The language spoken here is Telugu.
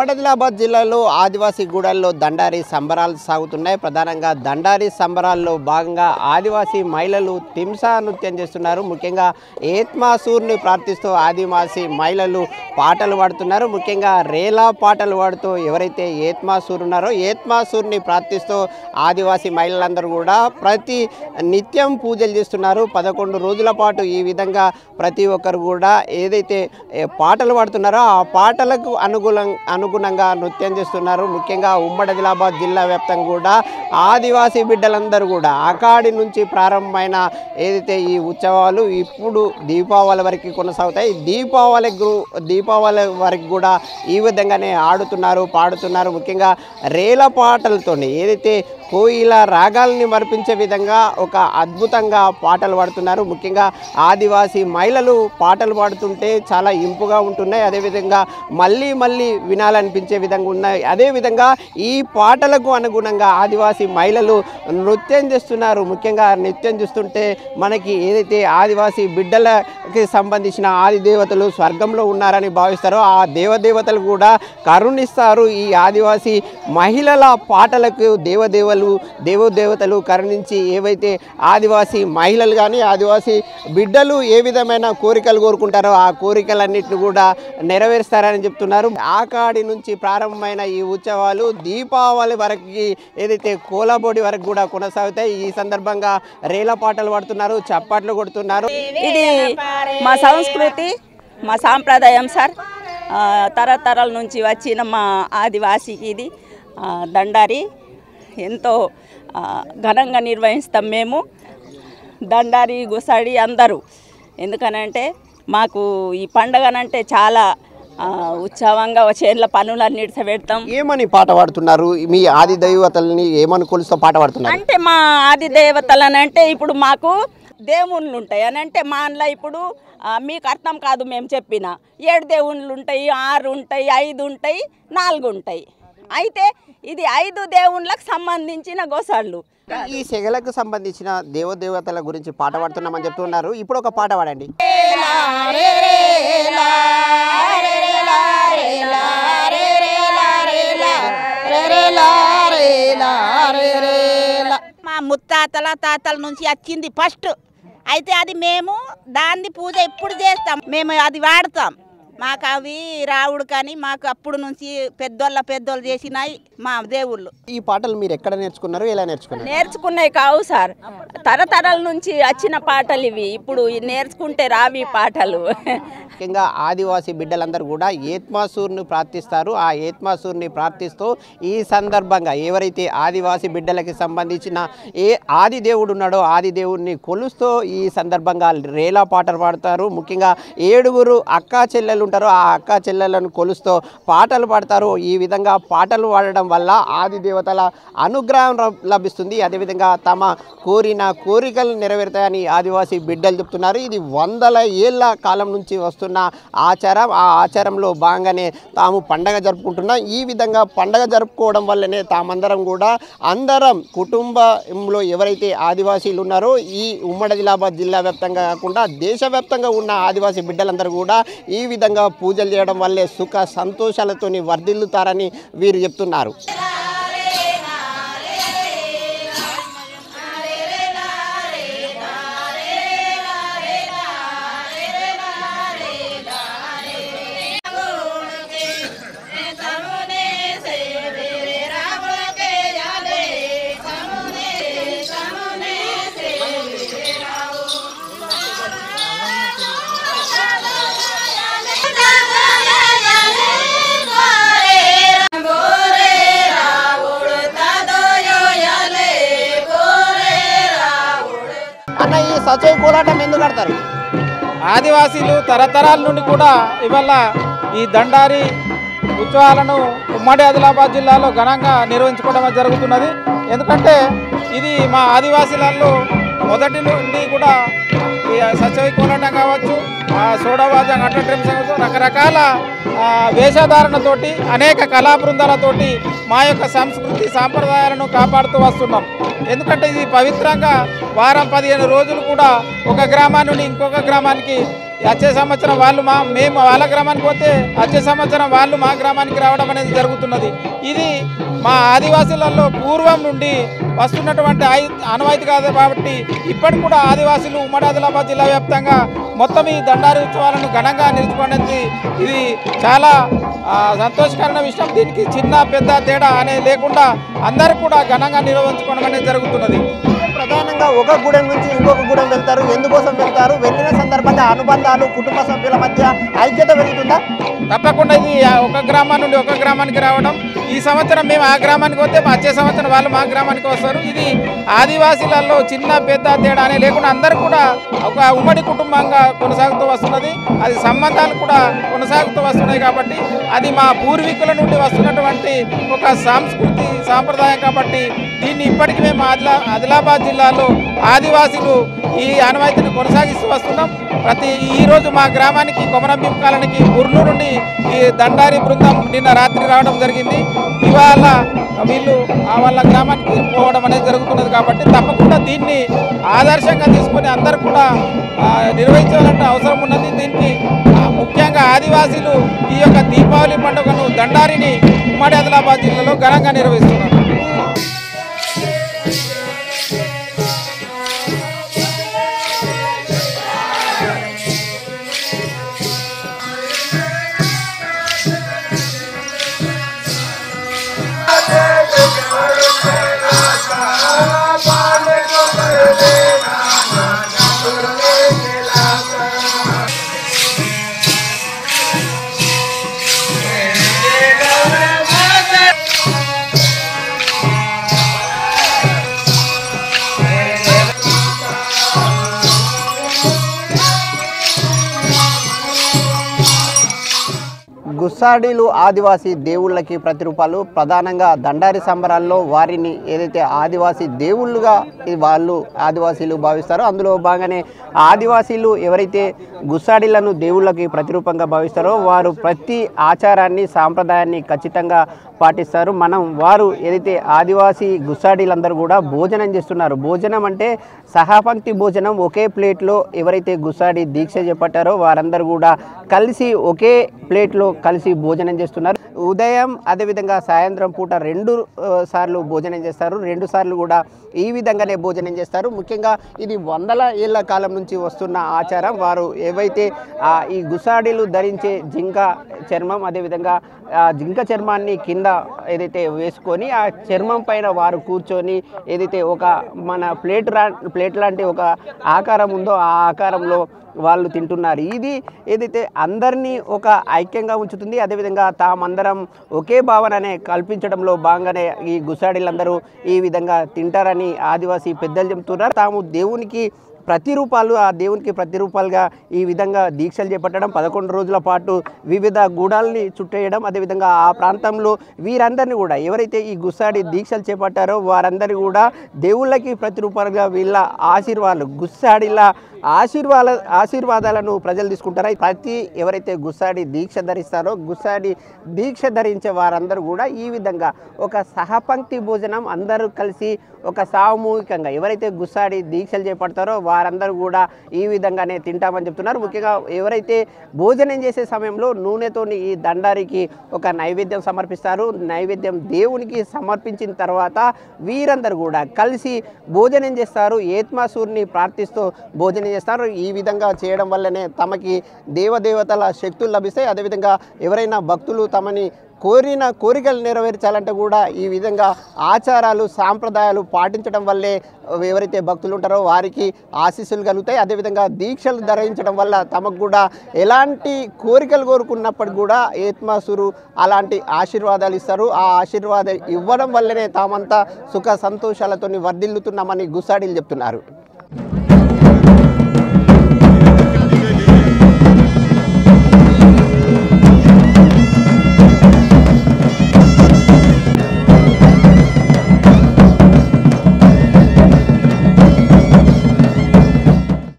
ఉమ్మడి ఆదిలాబాద్ జిల్లాలో ఆదివాసీ గూడల్లో దండారి సంబరాలు సాగుతున్నాయి. ప్రధానంగా దండారి సంబరాల్లో భాగంగా ఆదివాసీ మహిళలు తింసా నృత్యం చేస్తున్నారు. ముఖ్యంగా ఏత్మాసూర్ని ప్రార్థిస్తూ ఆదివాసీ మహిళలు పాటలు పాడుతున్నారు. ముఖ్యంగా రేలా పాటలు పాడుతూ ఎవరైతే ఏత్మాసూర్ ఉన్నారో ఏత్మాసూర్ని ప్రార్థిస్తూ ఆదివాసీ మహిళలందరూ కూడా ప్రతి నిత్యం పూజలు చేస్తున్నారు. 11 రోజుల పాటు ఈ విధంగా ప్రతి ఒక్కరు కూడా ఏదైతే పాటలు పాడుతున్నారో ఆ పాటలకు అనుగుణంగా నృత్యం చేస్తున్నారు. ముఖ్యంగా ఉమ్మడి ఆదిలాబాద్ జిల్లా వ్యాప్తంగా కూడా ఆదివాసీ బిడ్డలందరూ కూడా అకాడి నుంచి ప్రారంభమైన ఏదైతే ఈ ఉత్సవాలు ఇప్పుడు దీపావళి వరకు కొనసాగుతాయి. దీపావళి వరకు కూడా ఈ విధంగానే ఆడుతున్నారు, పాడుతున్నారు. ముఖ్యంగా రేల పాటలతో ఏదైతే కోయిల రాగాల్ని మరిపించే విధంగా ఒక అద్భుతంగా పాటలు పాడుతున్నారు. ముఖ్యంగా ఆదివాసీ మహిళలు పాటలు పాడుతుంటే చాలా ఇంపుగా ఉంటున్నాయి. అదేవిధంగా మళ్ళీ వినాలనిపించే విధంగా ఉన్నాయి. అదేవిధంగా ఈ పాటలకు అనుగుణంగా ఆదివాసీ మహిళలు నృత్యం చేస్తున్నారు. ముఖ్యంగా నృత్యం చూస్తుంటే మనకి ఏదైతే ఆదివాసీ బిడ్డలకి సంబంధించిన ఆది దేవతలు స్వర్గంలో ఉన్నారని భావిస్తారో ఆ దేవదేవతలు కూడా కరుణిస్తారు. ఈ ఆదివాసీ మహిళల పాటలకు దేవదేవతలు కరుణించి ఏవైతే ఆదివాసీ మహిళలు కానీ ఆదివాసీ బిడ్డలు ఏ విధమైన కోరికలు కోరుకుంటారో ఆ కోరికలన్నింటినీ కూడా నెరవేరుస్తారని చెప్తున్నారు. ఆకాడి నుంచి ప్రారంభమైన ఈ ఉత్సవాలు దీపావళి వరకు ఏదైతే కోలబోడి వరకు కూడా కొనసాగుతాయి. ఈ సందర్భంగా రేల పాటలు పాడుతున్నారు, చప్పట్లు కొడుతున్నారు. ఇది మా సంస్కృతి, మా సాంప్రదాయం సార్. తరతరాల నుంచి వచ్చిన మా ఆదివాసీకి ఇది దండారి ఎంతో ఘనంగా నిర్వహిస్తాం మేము. దండారి గుసడి అందరూ ఎందుకనంటే మాకు ఈ పండగనంటే చాలా ఉత్సవంగా చేనుల పనులన్నిటి పెడతాం. ఏమని పాట పాడుతున్నారు? మీ ఆది దేవతల్ని ఏమని కొలుస్తూ పాట పాడుతున్నారు? అంటే మా ఆది దేవతలని అంటే ఇప్పుడు మాకు దేవుళ్ళు ఉంటాయి అని అంటే మా అందులో ఇప్పుడు మీకు అర్థం కాదు మేము చెప్పిన 7 దేవుళ్ళు ఉంటాయి, 6 ఉంటాయి, 5 ఉంటాయి, 4 ఉంటాయి. అయితే ఇది 5 దేవుళ్ళకు సంబంధించిన గోసాళ్ళు. ఈ సెగలకు సంబంధించిన దేవదేవతల గురించి పాట పాడుతున్నామని చెప్తున్నారు. ఇప్పుడు ఒక పాట పాడండి. మా ముత్తాతల తాతల నుంచి వచ్చింది ఫస్ట్. అయితే అది మేము దాన్ని పూజ ఇప్పుడు చేస్తాం, మేము అది వాడతాం. మాకు అవి రావుడు కానీ మాకు అప్పుడు నుంచి పెద్దోళ్ళు చేసినాయి మా దేవుళ్ళు. ఈ పాటలు మీరు ఎక్కడ నేర్చుకున్నారు, ఎలా నేర్చుకున్నారు? నేర్చుకున్నాయి కావు సార్, తరతరాల నుంచి వచ్చిన పాటలు ఇవి. ఇప్పుడు నేర్చుకుంటే రావి పాటలు. ముఖ్యంగా ఆదివాసీ బిడ్డలందరూ కూడా ఏత్మాసూర్ని ప్రార్థిస్తారు. ఆ ఏత్మాసూర్ని ప్రార్థిస్తూ ఈ సందర్భంగా ఎవరైతే ఆదివాసీ బిడ్డలకి సంబంధించిన ఏ ఆది దేవుడు ఉన్నాడో ఆది దేవుడిని కొలుస్తూ ఈ సందర్భంగా రేలా పాటలు పాడతారు. ముఖ్యంగా 7 అక్కా చెల్లెలు ఉంటారో ఆ అక్కా చెల్లెలను కొలుస్తూ పాటలు పాడతారు. ఈ విధంగా పాటలు పాడడం వల్ల ఆది దేవతల అనుగ్రహం లభిస్తుంది. అదేవిధంగా తమ కోరిన కోరికలు నెరవేరుతాయని ఆదివాసీ బిడ్డలు చెప్తున్నారు. ఇది 100 ఏళ్ల కాలం నుంచి వస్తున్న ఆచారం. ఆ ఆచారంలో భాగంగానే తాము పండగ జరుపుకుంటున్నాం. ఈ విధంగా పండగ జరుపుకోవడం వల్లనే తామందరం కూడా అందరం కుటుంబంలో ఎవరైతే ఆదివాసీలు ఉన్నారో ఈ ఉమ్మడి ఆదిలాబాద్ జిల్లా వ్యాప్తంగా కాకుండా దేశవ్యాప్తంగా ఉన్న ఆదివాసీ బిడ్డలందరూ కూడా ఈ విధంగా పూజలు చేయడం వల్లే సుఖ సంతోషాలతోని వర్ధిల్లుతారని వీరు చెప్తున్నారు. ఈ సచోయి కోలాటం ఎందుకు ఆడతారు? ఆదివాసీలు తరతరాల నుండి కూడా ఇవాళ ఈ దండారి ఉత్సవాలను ఉమ్మడి ఆదిలాబాద్ జిల్లాలో ఘనంగా నిర్వహించుకోవడం జరుగుతున్నది. ఎందుకంటే ఇది మా ఆదివాసీలలో మొదటి నుండి కూడా సచోయి కోలాటం కావచ్చు, సోడావాజం, అట్ల డ్రమ్స్ కావచ్చు, రకరకాల వేషధారణతోటి అనేక కళా బృందాలతోటి మా యొక్క సంస్కృతి సాంప్రదాయాలను కాపాడుతూ వస్తున్నాం. ఎందుకంటే ఇది పవిత్రంగా వారం 15 రోజులు కూడా ఒక గ్రామం నుండి ఇంకొక గ్రామానికి వచ్చే సంవత్సరం వాళ్ళు మేము వాళ్ళ గ్రామానికి పోతే వచ్చే సంవత్సరం వాళ్ళు మా గ్రామానికి రావడం అనేది జరుగుతున్నది. ఇది మా ఆదివాసీలలో పూర్వం నుండి వస్తున్నటువంటి ఆనవాయితీ కాదు కాబట్టి ఇప్పటికి కూడా ఆదివాసీలు ఉమ్మడి ఆదిలాబాద్ జిల్లా వ్యాప్తంగా మొత్తం ఈ దండారి ఉత్సవాలను ఘనంగా నిర్వహించుకోవడానికి ఇది చాలా సంతోషకరమైన విషయం. దీనికి చిన్న పెద్ద తేడా అనేది లేకుండా అందరూ కూడా ఘనంగా నిర్వహించుకోవడం అనేది జరుగుతున్నది. ప్రధానంగా ఒక గూడెం నుంచి ఇంకొక గూడెం వెళ్తారు, ఎందుకోసం వెళ్తారు, వెళ్ళిన సందర్భంగా అనుబంధాలు కుటుంబ సభ్యుల మధ్య ఐక్యత పెరుగుతుందా? తప్పకుండా ఇది ఒక గ్రామం నుండి ఒక గ్రామానికి రావడం. ఈ సంవత్సరం మేము ఆ గ్రామానికి వస్తే వచ్చే సంవత్సరం వాళ్ళు మా గ్రామానికి వస్తారు. ఇది ఆదివాసీలలో చిన్న పెద్ద తేడా అనే లేకుండా అందరూ కూడా ఒక ఉమ్మడి కుటుంబంగా కొనసాగుతూ వస్తున్నది. అది సంబంధాలు కూడా కొనసాగుతూ వస్తున్నాయి కాబట్టి అది మా పూర్వీకుల నుండి వస్తున్నటువంటి ఒక సంస్కృతి సాంప్రదాయం కాబట్టి దీన్ని ఇప్పటికీ మేము ఆదిలాబాద్ జిల్లాలో ఆదివాసీలు ఈ ఆనవాయితీని కొనసాగిస్తూ వస్తున్నాం. ఈరోజు మా గ్రామానికి కొమరంభీం కాలనీకి బుర్లు నుండి ఈ దండారి బృందం నిన్న రాత్రి రావడం జరిగింది. ఇవాళ వీళ్ళు వాళ్ళ గ్రామానికి పోవడం అనేది జరుగుతున్నది కాబట్టి తప్పకుండా దీన్ని ఆదర్శంగా తీసుకొని అందరూ కూడా నిర్వహించాలంటే అవసరం ఉన్నది. దీనికి ముఖ్యంగా ఆదివాసీలు ఈ యొక్క దీపావళి పండుగను దండారిని ఉమ్మడి ఆదిలాబాద్ జిల్లాలో ఘనంగా నిర్వహిస్తున్నారు. గుస్సాడీలు ఆదివాసీ దేవుళ్ళకి ప్రతిరూపాలు. ప్రధానంగా దండారి సంబరాల్లో వారిని ఏదైతే ఆదివాసీ దేవుళ్ళుగా వాళ్ళు ఆదివాసీలు భావిస్తారో అందులో భాగంగానే ఆదివాసీలు ఎవరైతే గుస్సాడీలను దేవుళ్ళకి ప్రతిరూపంగా భావిస్తారో వారు ప్రతి ఆచారాన్ని సాంప్రదాయాన్ని ఖచ్చితంగా పాటిస్తారు. వారు ఏదైతే ఆదివాసీ గుస్సాడీలందరూ కూడా భోజనం చేస్తున్నారు. భోజనం అంటే సహపంక్తి భోజనం. ఒకే ప్లేట్లో ఎవరైతే గుస్సాడి దీక్ష చేపట్టారో వారందరూ కూడా కలిసి ఒకే ప్లేట్లో కలిసి భోజనం చేస్తున్నారు. ఉదయం అదేవిధంగా సాయంత్రం పూట 2 సార్లు భోజనం చేస్తారు. 2 సార్లు కూడా ఈ విధంగానే భోజనం చేస్తారు. ముఖ్యంగా ఇది వందల ఏళ్ల కాలం నుంచి వస్తున్న ఆచారం. వారు ఏవైతే ఈ గుస్సాడీలు ధరించే జింక చర్మం అదేవిధంగా జింక చర్మాన్ని కింద ఏదైతే వేసుకొని ఆ చర్మం పైన వారు కూర్చొని ఏదైతే ఒక మన ప్లేట్ లాంటి ఒక ఆకారం ఉందో ఆ ఆకారంలో వాళ్ళు తింటున్నారు. ఇది ఏదైతే అందరినీ ఒక ఐక్యంగా ఉంచుతుంది. అదేవిధంగా తామందరం ఒకే భావననే కల్పించడంలో భాగంగానే ఈ గుస్సాడీలందరూ ఈ విధంగా తింటారని ఆదివాసీ పెద్దలు చెబుతున్నారు. తాము దేవునికి ప్రతిరూపాలు ఆ దేవునికి ప్రతిరూపాలుగా ఈ విధంగా దీక్షలు చేపట్టడం 11 రోజుల పాటు వివిధ గూడాలని చుట్టేయడం అదేవిధంగా ఆ ప్రాంతంలో వీరందరినీ కూడా ఎవరైతే ఈ గుస్సాడి దీక్షలు చేపట్టారో వారందరినీ కూడా దేవుళ్ళకి ప్రతిరూపాలుగా వీళ్ళ ఆశీర్వాదాలు గుస్సాడిల ఆశీర్వాదాలను ప్రజలు తీసుకుంటారు. ఎవరైతే గుస్సాడి దీక్ష ధరిస్తారో గుస్సాడి దీక్ష ధరించే వారందరూ కూడా ఈ విధంగా ఒక సహపంక్తి భోజనం అందరూ కలిసి ఒక సామూహికంగా ఎవరైతే గుస్సాడి దీక్షలు చేపడతారో వారందరూ కూడా ఈ విధంగానే తింటామని చెప్తున్నారు. ముఖ్యంగా ఎవరైతే భోజనం చేసే సమయంలో నూనెతో ఈ దండారికి ఒక నైవేద్యం సమర్పిస్తారు. నైవేద్యం దేవునికి సమర్పించిన తర్వాత వీరందరూ కూడా కలిసి భోజనం చేస్తారు. ఏత్మాసూర్ని ప్రార్థిస్తూ భోజనం చేస్తారు. ఈ విధంగా చేయడం వల్లనే తమకి దేవదేవతల శక్తులు లభిస్తాయి. అదేవిధంగా ఎవరైనా భక్తులు తమని కోరిన కోరికలు నెరవేర్చాలంటే కూడా ఈ విధంగా ఆచారాలు సాంప్రదాయాలు పాటించడం వల్లే ఎవరైతే భక్తులు ఉంటారో వారికి ఆశీస్సులు కలుగుతాయి. అదేవిధంగా దీక్షలు ధరించడం వల్ల తమకు కూడా ఎలాంటి కోరికలు కోరుకున్నప్పటికీ కూడా ఏత్మాసురు అలాంటి ఆశీర్వాదాలు ఇస్తారు. ఆ ఆశీర్వాదం ఇవ్వడం వల్లనే తామంతా సుఖ సంతోషాలతో వర్ధిల్లుతున్నామని గుస్సాడీలు చెప్తున్నారు.